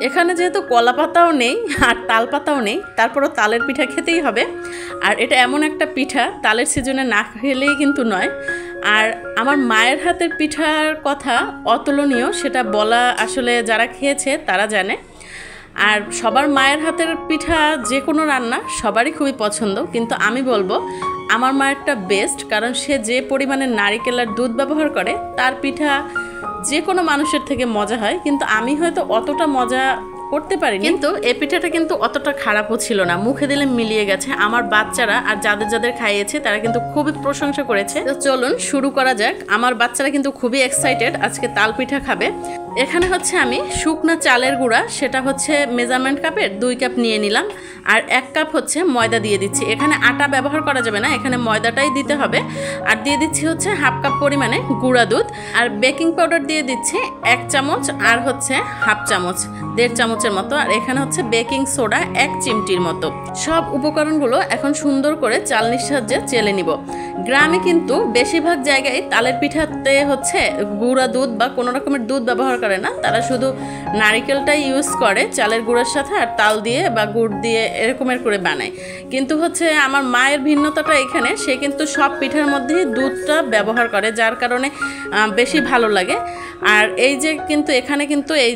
এখানে যেহেতু কলা পাতাও নেই আর তাল পাতাও নেই, তারপরও তালের পিঠা খেতেই হবে। আর এটা এমন একটা পিঠা তালের সিজনে না খেলেই কিন্তু নয়। আর আমার মায়ের হাতের পিঠার কথা অতুলনীয়, সেটা বলা আসলে যারা খেয়েছে তারা জানে। আর সবার মায়ের হাতের পিঠা যে কোনো রান্না সবারই খুবই পছন্দ, কিন্তু আমি বলবো আমার মায়েরটা বেস্ট, কারণ সে যে পরিমাণে নারিকেল আর দুধ ব্যবহার করে তার পিঠা যে কোনো মানুষের থেকে মজা হয়। কিন্তু আমি হয়তো অতটা মজা করতে পারি, কিন্তু এই পিঠাটা কিন্তু অতটা খারাপও ছিল না, মুখে দিলে মিলিয়ে গেছে। আমার বাচ্চারা আর যাদের যাদের খাইয়েছে তারা কিন্তু খুবই প্রশংসা করেছে। তো চলুন শুরু করা যাক। আমার বাচ্চারা কিন্তু খুবই এক্সাইটেড আজকে তাল পিঠা খাবে। এখানে হচ্ছে আমি শুকনো চালের গুঁড়া, সেটা হচ্ছে মেজারমেন্ট কাপের 2 কাপ নিয়ে নিলাম। আর 1 কাপ হচ্ছে ময়দা দিয়ে দিচ্ছি। এখানে আটা ব্যবহার করা যাবে না, এখানে ময়দাটাই দিতে হবে। আর দিয়ে দিচ্ছি হচ্ছে 1/2 কাপ পরিমাণে গুঁড়া দুধ। আর বেকিং পাউডার দিয়ে দিচ্ছি 1 চামচ, আর হচ্ছে 1/2 চামচ, 1.5 চামচের মতো। আর এখানে হচ্ছে বেকিং সোডা 1 চিমটির মতো। সব উপকরণগুলো এখন সুন্দর করে চালনির সাহায্যে চেলে নিব। গ্রামে কিন্তু বেশিরভাগ জায়গায় তালের পিঠাতে হচ্ছে গুঁড়া দুধ বা কোনো রকমের দুধ ব্যবহার করে না, তারা শুধু নারিকেলটাই ইউজ করে চালের গুঁড়ার সাথে, আর তাল দিয়ে বা গুড় দিয়ে এরকমের করে বানায়। কিন্তু হচ্ছে আমার মায়ের ভিন্নতাটা এখানে, সে কিন্তু সব পিঠার মধ্যেই দুধটা ব্যবহার করে, যার কারণে বেশি ভালো লাগে। আর এই যে কিন্তু এখানে কিন্তু এই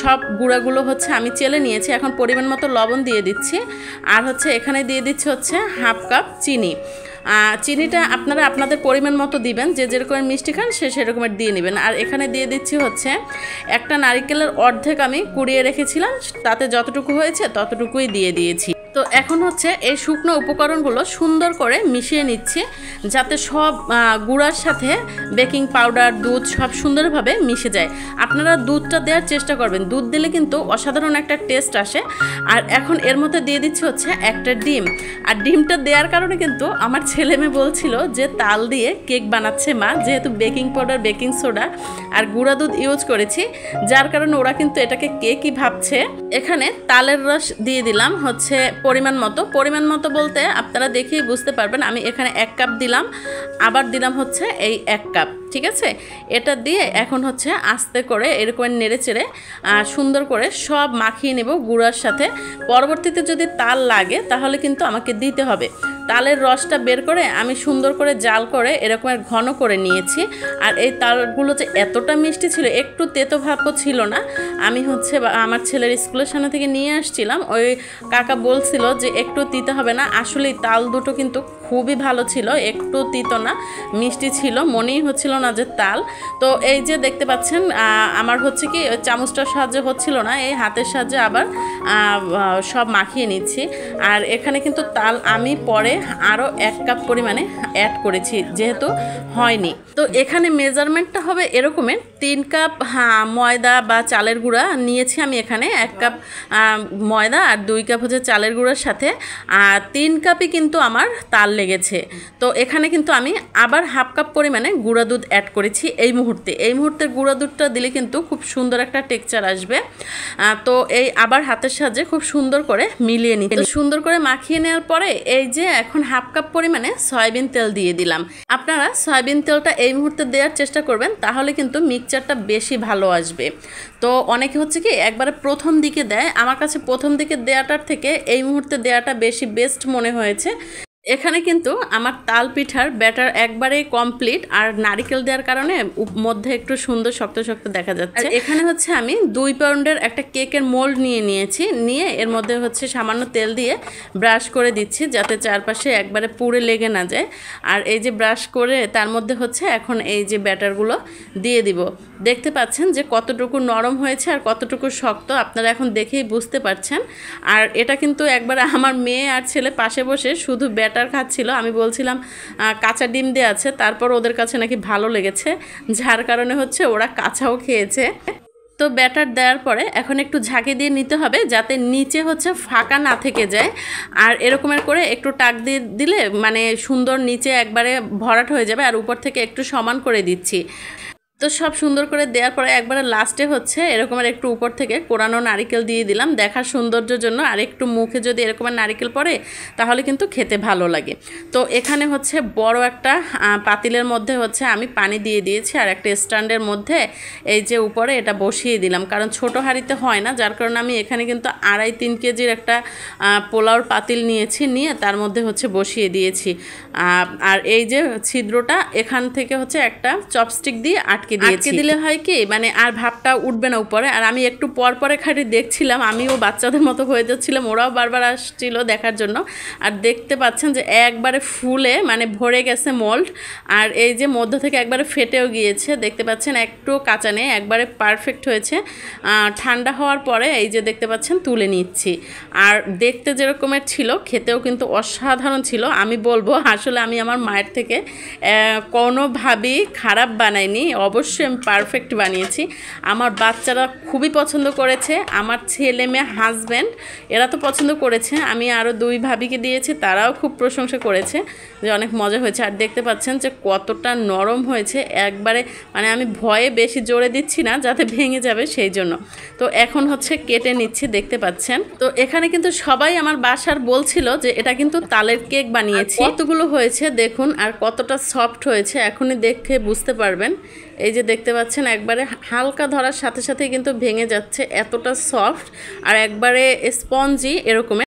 সব গুঁড়াগুলো হচ্ছে আমি চেলে নিয়েছি। এখন পরিমাণ মতো লবণ দিয়ে দিচ্ছি। আর হচ্ছে এখানে দিয়ে দিচ্ছি হচ্ছে 1/2 কাপ চিনি। চিনিটা আপনারা আপনাদের পরিমাণ মতো দিবেন, যে যেরকমের মিষ্টি খান সে সেরকমের দিয়ে নেবেন। আর এখানে দিয়ে দিচ্ছি হচ্ছে একটা নারিকেলের অর্ধেক আমি কুড়িয়ে রেখেছিলাম, তাতে যতটুকু হয়েছে ততটুকুই দিয়ে দিয়েছি। তো এখন হচ্ছে এই শুকনো উপকরণগুলো সুন্দর করে মিশিয়ে নিচ্ছি, যাতে সব গুঁড়ার সাথে বেকিং পাউডার দুধ সব সুন্দরভাবে মিশে যায়। আপনারা দুধটা দেওয়ার চেষ্টা করবেন, দুধ দিলে কিন্তু অসাধারণ একটা টেস্ট আসে। আর এখন এর মধ্যে দিয়ে দিচ্ছি হচ্ছে একটা ডিম। আর ডিমটা দেওয়ার কারণে কিন্তু আমার ছেলে মেয়ে বলছিল যে তাল দিয়ে কেক বানাচ্ছে মা, যেহেতু বেকিং পাউডার বেকিং সোডা আর গুঁড়া দুধ ইউজ করেছি, যার কারণে ওরা কিন্তু এটাকে কেকই ভাবছে। এখানে তালের রস দিয়ে দিলাম হচ্ছে পরিমাণ মতো বলতে আপনারা দেখেই বুঝতে পারবেন। আমি এখানে 1 কাপ দিলাম, আবার দিলাম হচ্ছে এই 1 কাপ, ঠিক আছে। এটা দিয়ে এখন হচ্ছে আস্তে করে এরকম নেড়ে চেড়ে সুন্দর করে সব মাখিয়ে নেব গুঁড়ার সাথে। পরবর্তীতে যদি তাল লাগে তাহলে কিন্তু আমাকে দিতে হবে। তালের রসটা বের করে আমি সুন্দর করে জাল করে এরকমের ঘন করে নিয়েছি। আর এই তালগুলো যে এতটা মিষ্টি ছিল, একটু তেতো ভাবও ছিল না। আমি হচ্ছে আমার ছেলের স্কুলের সামনে থেকে নিয়ে আসছিলাম, ওই কাকা বলছিল যে একটু তিতে হবে না। আসলেই তাল দুটো কিন্তু খুবই ভালো ছিল, একটু তিতো না, মিষ্টি ছিল, মনেই হচ্ছিল না যে তাল। তো এই যে দেখতে পাচ্ছেন আমার হচ্ছে কি চামচটার সাহায্যে হচ্ছিল না, এই হাতের সাহায্যে আবার সব মাখিয়ে নিচ্ছি। আর এখানে কিন্তু তাল আমি পরে আরও 1 কাপ পরিমাণে অ্যাড করেছি, যেহেতু হয়নি। তো এখানে মেজারমেন্টটা হবে এরকমের, 3 কাপ ময়দা বা চালের গুঁড়া নিয়েছি আমি। এখানে 1 কাপ ময়দা আর 2 কাপ হচ্ছে চালের গুঁড়ার সাথে, আর 3 কাপই কিন্তু আমার তাল লেগেছে। তো এখানে কিন্তু আমি আবার 1/2 কাপ পরিমাণে গুঁড়া দুধ অ্যাড করেছি এই মুহূর্তে গুঁড়া দুধটা দিলে কিন্তু খুব সুন্দর একটা টেক্সচার আসবে। তো এই আবার হাতের সাহায্যে খুব সুন্দর করে মিলিয়ে নিতে, সুন্দর করে মাখিয়ে নেওয়ার পরে এই যে এখন 1/2 কাপ পরিমাণে সয়াবিন তেল দিয়ে দিলাম। আপনারা সয়াবিন তেলটা এই মুহূর্তে দেওয়ার চেষ্টা করবেন, তাহলে কিন্তু মিক্সচারটা বেশি ভালো আসবে। তো অনেকে হচ্ছে কি একবারে প্রথম দিকে দেয়, আমার কাছে প্রথম দিকে দেওয়াটার থেকে এই মুহূর্তে দেওয়াটা বেশি বেস্ট মনে হয়েছে। এখানে কিন্তু আমার তাল পিঠার ব্যাটার একবারেই কমপ্লিট, আর নারিকেল দেওয়ার কারণে মধ্যে একটু সুন্দর শক্ত শক্ত দেখা যাচ্ছে। এখানে হচ্ছে আমি 2 পাউন্ডের একটা কেকের মোল্ড নিয়ে এর মধ্যে হচ্ছে সামান্য তেল দিয়ে ব্রাশ করে দিচ্ছি, যাতে চারপাশে একবারে পুড়ে লেগে না যায়। আর এই যে ব্রাশ করে তার মধ্যে হচ্ছে এখন এই যে ব্যাটারগুলো দিয়ে দিব। দেখতে পাচ্ছেন যে কতটুকু নরম হয়েছে আর কতটুকু শক্ত, আপনারা এখন দেখেই বুঝতে পারছেন। আর এটা কিন্তু একবারে আমার মেয়ে আর ছেলে পাশে বসে শুধু ব্যাটার খাচ্ছিল। আমি বলছিলাম কাঁচা ডিম দেওয়া আছে, তারপর ওদের কাছে নাকি ভালো লেগেছে, যার কারণে হচ্ছে ওরা কাঁচাও খেয়েছে। তো ব্যাটার দেওয়ার পরে এখন একটু ঝাঁকি দিয়ে নিতে হবে, যাতে নিচে হচ্ছে ফাঁকা না থেকে যায়। আর এরকমের করে একটু টাক দিয়ে দিলে মানে সুন্দর নিচে একবারে ভরাট হয়ে যাবে। আর উপর থেকে একটু সমান করে দিচ্ছি। তো সব সুন্দর করে দেওয়ার পরে একবারে লাস্টে হচ্ছে এরকমের একটু উপর থেকে কোরানো নারিকেল দিয়ে দিলাম দেখার সৌন্দর্যের জন্য। আর একটু মুখে যদি এরকমের নারিকেল পড়ে তাহলে কিন্তু খেতে ভালো লাগে। তো এখানে হচ্ছে বড় একটা পাতিলের মধ্যে হচ্ছে আমি পানি দিয়ে দিয়েছি, আর একটা স্ট্যান্ডের মধ্যে এই যে উপরে এটা বসিয়ে দিলাম, কারণ ছোট হাঁড়িতে হয় না, যার কারণে আমি এখানে কিন্তু 2.5-3 কেজির একটা পোলাওর পাতিল নিয়েছি, নিয়ে তার মধ্যে হচ্ছে বসিয়ে দিয়েছি। আর এই যে ছিদ্রটা এখান থেকে হচ্ছে একটা চপস্টিক দিয়ে আটকে দিলে হয় কি মানে আর ভাবটা উঠবে না উপরে। আর আমি একটু পর পরে খালি দেখছিলাম, আমিও বাচ্চাদের মতো হয়ে যাচ্ছিলাম, ওরাও বারবার আসছিল দেখার জন্য। আর দেখতে পাচ্ছেন যে একবারে ফুলে মানে ভরে গেছে মোল্ড, আর এই যে মধ্য থেকে একবারে ফেটেও গিয়েছে, দেখতে পাচ্ছেন একটু কাঁচা নেই, একবারে পারফেক্ট হয়েছে। ঠান্ডা হওয়ার পরে এই যে দেখতে পাচ্ছেন তুলে নিচ্ছি। আর দেখতে যেরকমের ছিল খেতেও কিন্তু অসাধারণ ছিল। আমি বলবো আসলে আমি আমার মায়ের থেকে কোনোভাবেই খারাপ বানাইনি, অবশ্যই আমি পারফেক্ট বানিয়েছি। আমার বাচ্চারা খুবই পছন্দ করেছে, আমার ছেলে মেয়ে হাজব্যান্ড এরা তো পছন্দ করেছে, আমি আরও 2 ভাবিকে দিয়েছি, তারাও খুব প্রশংসা করেছে যে অনেক মজা হয়েছে। আর দেখতে পাচ্ছেন যে কতটা নরম হয়েছে, একবারে মানে আমি ভয়ে বেশি জোরে দিচ্ছি না যাতে ভেঙে যাবে সেই জন্য। তো এখন হচ্ছে কেটে নিচ্ছি, দেখতে পাচ্ছেন। তো এখানে কিন্তু সবাই আমার বাসার বলছিল যে এটা কিন্তু তালের কেক বানিয়েছি। কতগুলো হয়েছে দেখুন, আর কতটা সফট হয়েছে এখনই দেখে বুঝতে পারবেন। এই যে দেখতে পাচ্ছেন একবারে হালকা ধরার সাথে সাথে কিন্তু ভেঙে যাচ্ছে, এতটা সফট আর একবারে স্পঞ্জি এরকমের।